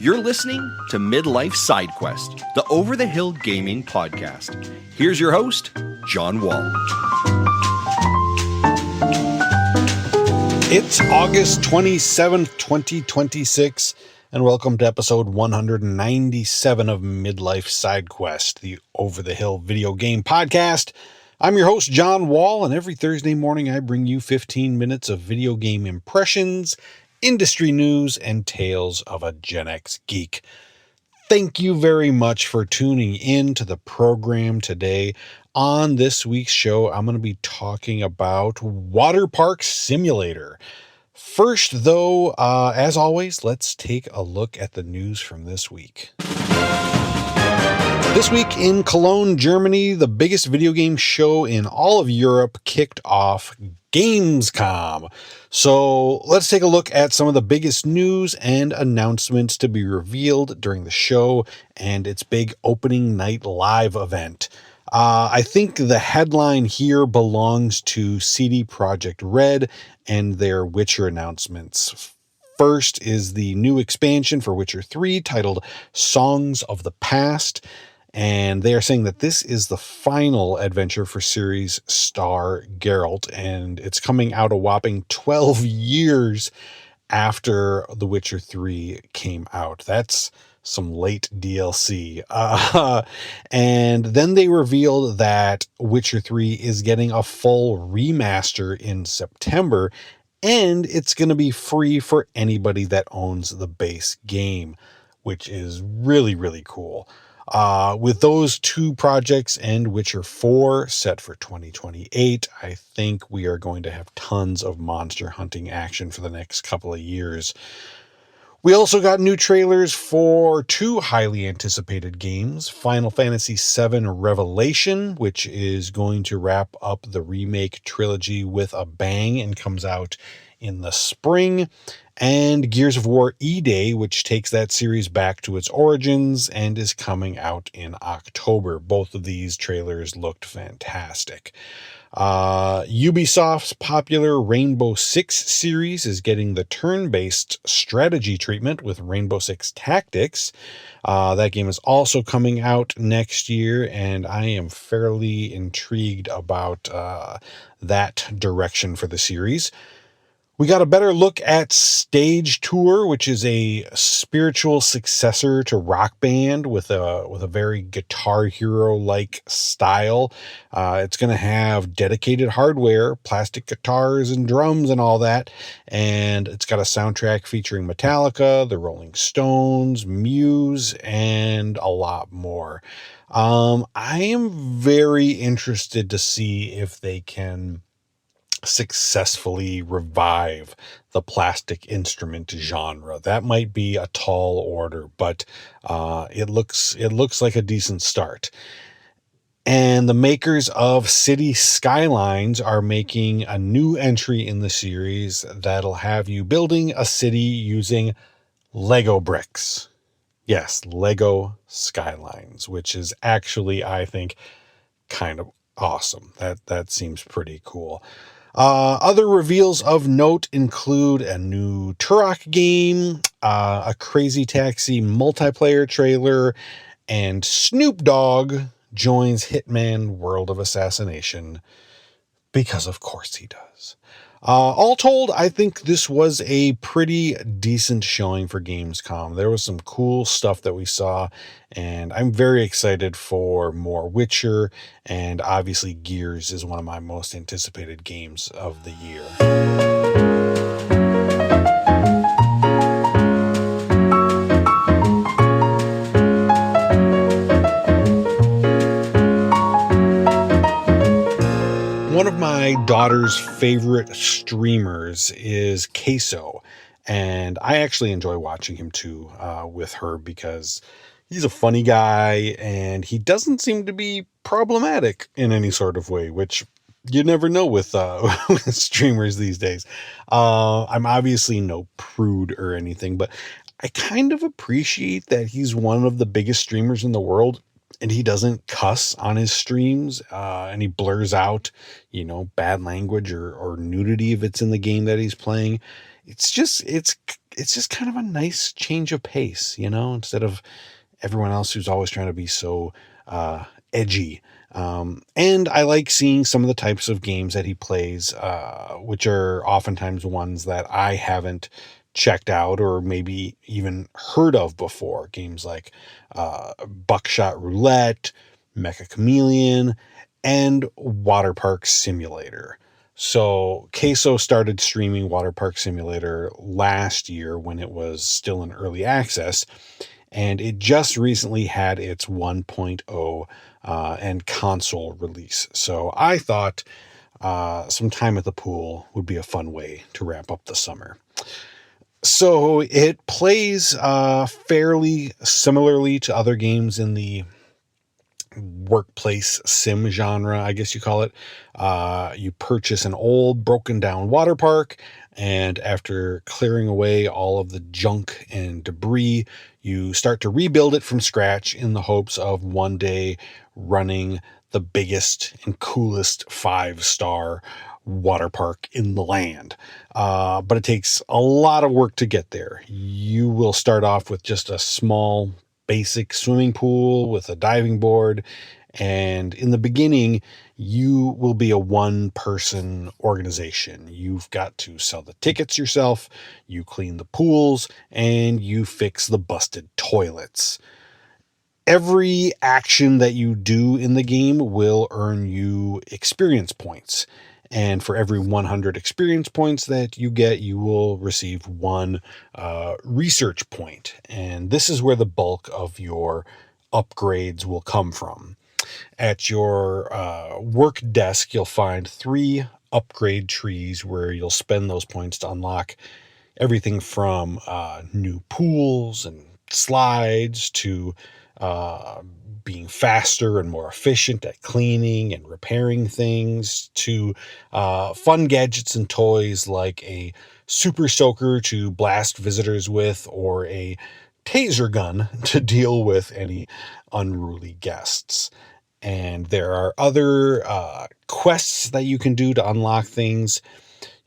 You're listening to Midlife Side Quest, the Over the Hill Gaming Podcast. Here's your host, John Wall. It's August 27th, 2026, and welcome to episode 197 of Midlife Side Quest, the Over the Hill video game podcast. I'm your host, John Wall, and every Thursday morning I bring you 15 minutes of video game impressions, industry news, and tales of a Gen X geek. Thank you very much for tuning in to the program today. On this week's show, I'm going to be talking about Waterpark Simulator. First, though, as always, let's take a look at the news from this week. This week in Cologne, Germany, the biggest video game show in all of Europe kicked off Gamescom. So let's take a look at some of the biggest news and announcements to be revealed during the show and its big opening night live event. I think the headline here belongs to CD Projekt Red and their Witcher announcements. First is the new expansion for Witcher 3 titled Songs of the Past. And they are saying that this is the final adventure for series star Geralt, and it's coming out a whopping 12 years after The Witcher 3 came out. That's some late DLC. And then they revealed that Witcher 3 is getting a full remaster in September, and it's going to be free for anybody that owns the base game, which is really, really cool. With those two projects and Witcher 4 set for 2028, I think we are going to have tons of monster hunting action for the next couple of years. We also got new trailers for two highly anticipated games, Final Fantasy VII Revelation, which is going to wrap up the remake trilogy with a bang and comes out in the spring, and Gears of War E-Day, which takes that series back to its origins and is coming out in October. Both of these trailers looked fantastic. Ubisoft's popular Rainbow Six series is getting the turn-based strategy treatment with Rainbow Six Tactics. That game is also coming out next year, and I am fairly intrigued about that direction for the series. We got a better look at Stage Tour, which is a spiritual successor to Rock Band with a very Guitar Hero-like style. It's going to have dedicated hardware, plastic guitars and drums and all that. And it's got a soundtrack featuring Metallica, the Rolling Stones, Muse, and a lot more. I am very interested to see if they can successfully revive the plastic instrument genre. That might be a tall order, but it looks like a decent start. And the makers of City Skylines are making a new entry in the series that'll have you building a city using Lego bricks. Yes, Lego Skylines, which is actually, I think, kind of awesome. That seems pretty cool. Other reveals of note include a new Turok game, a Crazy Taxi multiplayer trailer, and Snoop Dogg joins Hitman World of Assassination, because of course he does. All told, I think this was a pretty decent showing for Gamescom. There was some cool stuff that we saw, and I'm very excited for more Witcher, and obviously Gears is one of my most anticipated games of the year. One of my daughter's favorite streamers is Queso, and I actually enjoy watching him too with her because he's a funny guy and he doesn't seem to be problematic in any sort of way, which you never know with streamers these days. I'm obviously no prude or anything, but I kind of appreciate that he's one of the biggest streamers in the world. And he doesn't cuss on his streams, and he blurs out, bad language or nudity if it's in the game that he's playing. It's it's just kind of a nice change of pace, instead of everyone else who's always trying to be so edgy. And I like seeing some of the types of games that he plays, which are oftentimes ones that I haven't checked out or maybe even heard of before. Games like Buckshot Roulette, Mecha Chameleon, and Waterpark Simulator. So Queso started streaming Waterpark Simulator last year when it was still in early access, and it just recently had its 1.0 and console release. So I thought some time at the pool would be a fun way to wrap up the summer. So it plays fairly similarly to other games in the workplace sim genre, I guess you call it. You purchase an old broken down water park, and after clearing away all of the junk and debris, you start to rebuild it from scratch in the hopes of one day running the biggest and coolest 5-star water park in the land. But it takes a lot of work to get there. You will start off with just a small basic swimming pool with a diving board. And in the beginning, you will be a one-person organization. You've got to sell the tickets yourself, you clean the pools, and you fix the busted toilets. Every action that you do in the game will earn you experience points. And for every 100 experience points that you get, you will receive one research point. And this is where the bulk of your upgrades will come from. At your work desk, you'll find 3 upgrade trees where you'll spend those points to unlock everything from new pools and slides to being faster and more efficient at cleaning and repairing things to fun gadgets and toys like a super soaker to blast visitors with or a taser gun to deal with any unruly guests. And there are other quests that you can do to unlock things.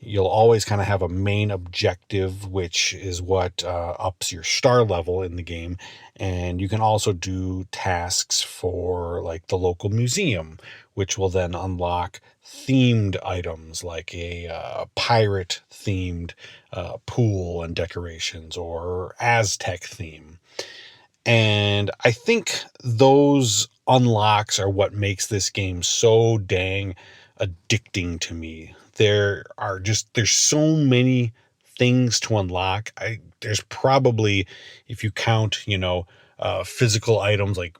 You'll always kind of have a main objective, which is what ups your star level in the game. And you can also do tasks for like the local museum, which will then unlock themed items like a pirate themed pool and decorations or Aztec theme. And I think those unlocks are what makes this game so dang addicting to me. There's so many things to unlock. There's probably, if you count, physical items like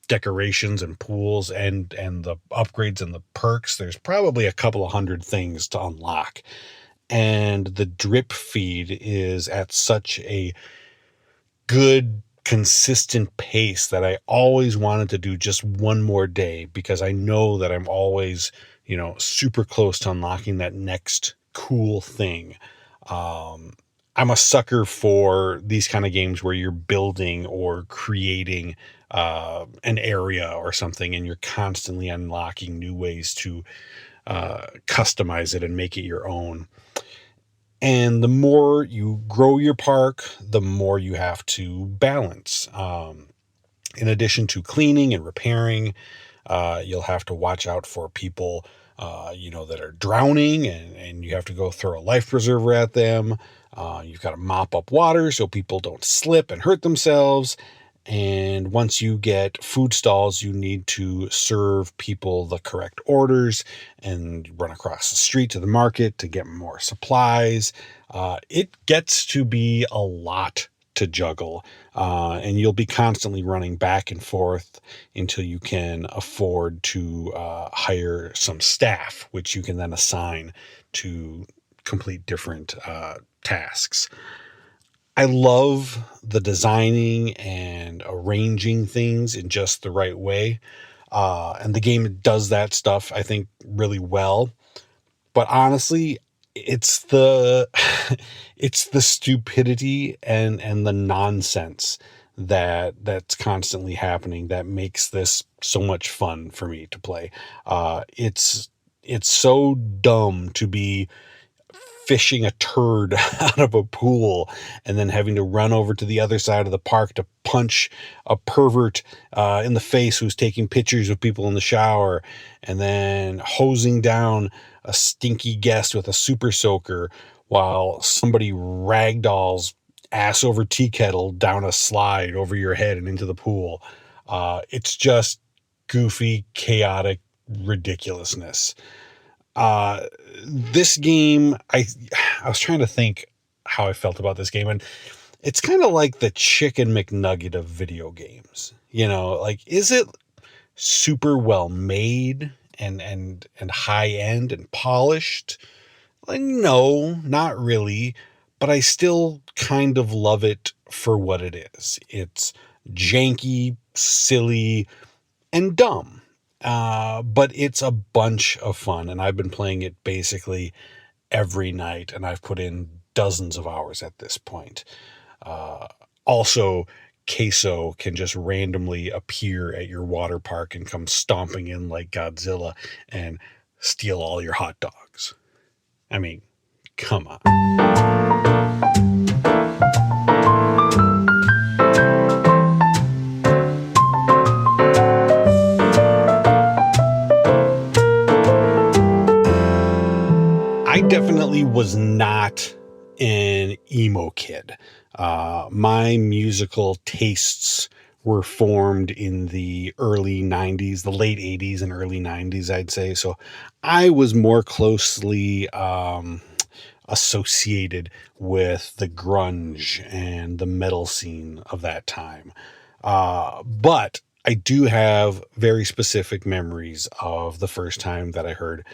decorations and pools and the upgrades and the perks, there's probably a couple of hundred things to unlock. And the drip feed is at such a good, consistent pace that I always wanted to do just one more day because I know that I'm always, super close to unlocking that next cool thing. I'm a sucker for these kind of games where you're building or creating an area or something, and you're constantly unlocking new ways to customize it and make it your own. And the more you grow your park, the more you have to balance. In addition to cleaning and repairing, you'll have to watch out for people, that are drowning, and you have to go throw a life preserver at them. You've got to mop up water so people don't slip and hurt themselves. And once you get food stalls, you need to serve people the correct orders and run across the street to the market to get more supplies. It gets to be a lot to juggle, and you'll be constantly running back and forth until you can afford to hire some staff, which you can then assign to complete different tasks. I love the designing and arranging things in just the right way. And the game does that stuff, I think, really well. But honestly, it's the it's the stupidity and the nonsense that's constantly happening that makes this so much fun for me to play. It's so dumb to be fishing a turd out of a pool and then having to run over to the other side of the park to punch a pervert in the face who's taking pictures of people in the shower, and then hosing down a stinky guest with a super soaker while somebody ragdolls ass over tea kettle down a slide over your head and into the pool. It's just goofy, chaotic ridiculousness. This game, I was trying to think how I felt about this game, and it's kind of like the Chicken McNugget of video games. You know, like, is it super well made and high end and polished? Like, no, not really, but I still kind of love it for what it is. It's janky, silly, and dumb. But it's a bunch of fun, and I've been playing it basically every night, and I've put in dozens of hours at this point. Also, Queso can just randomly appear at your water park and come stomping in like Godzilla and steal all your hot dogs. I mean, come on. I definitely was not an emo kid. My musical tastes were formed in the early 90s, the late 80s and early 90s, I'd say. So I was more closely associated with the grunge and the metal scene of that time. But I do have very specific memories of the first time that I heard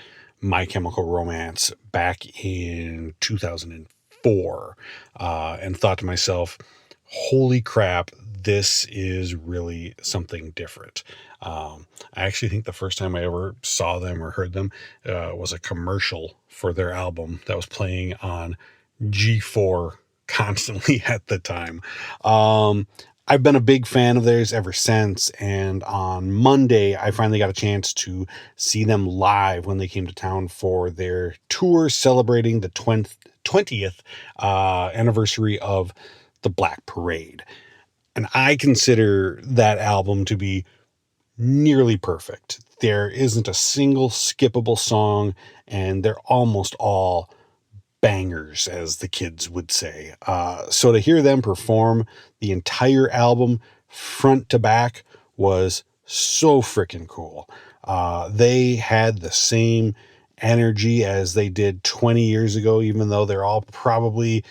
My Chemical Romance back in 2004, and thought to myself, holy crap, this is really something different. I actually think the first time I ever saw them or heard them was a commercial for their album that was playing on G4 constantly at the time. I've been a big fan of theirs ever since, and on Monday, I finally got a chance to see them live when they came to town for their tour celebrating the 20th anniversary of the Black Parade. And I consider that album to be nearly perfect. There isn't a single skippable song, and they're almost all bangers, as the kids would say. So to hear them perform the entire album front to back was so freaking cool. They had the same energy as they did 20 years ago, even though they're all probably,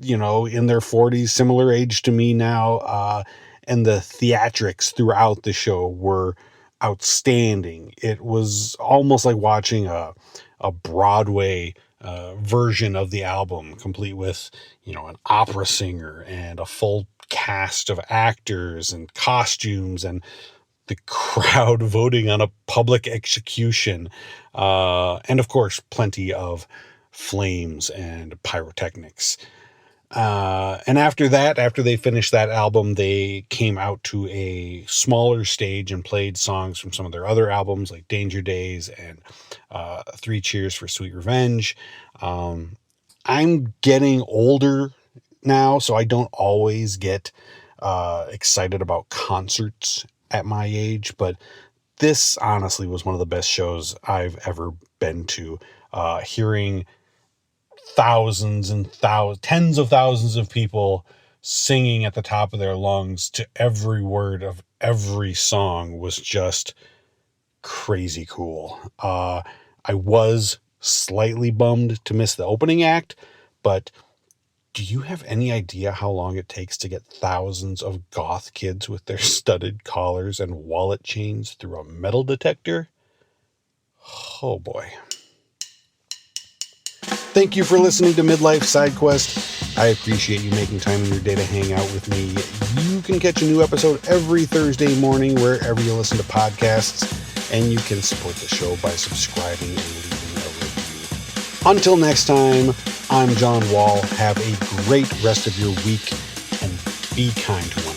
in their 40s, similar age to me now. And the theatrics throughout the show were outstanding. It was almost like watching a Broadway version of the album, complete with, an opera singer and a full cast of actors and costumes and the crowd voting on a public execution. And of course, plenty of flames and pyrotechnics. And after they finished that album, they came out to a smaller stage and played songs from some of their other albums like Danger Days and 3 Cheers for Sweet Revenge. I'm getting older now, so I don't always get excited about concerts at my age, but this honestly was one of the best shows I've ever been to. Hearing thousands and tens of thousands of people singing at the top of their lungs to every word of every song was just crazy cool. I was slightly bummed to miss the opening act, but do you have any idea how long it takes to get thousands of goth kids with their studded collars and wallet chains through a metal detector? Oh boy. Thank you for listening to Midlife Side Quest. I appreciate you making time in your day to hang out with me. You can catch a new episode every Thursday morning wherever you listen to podcasts, and you can support the show by subscribing and leaving a review. Until next time, I'm John Wall. Have a great rest of your week, and be kind to one another.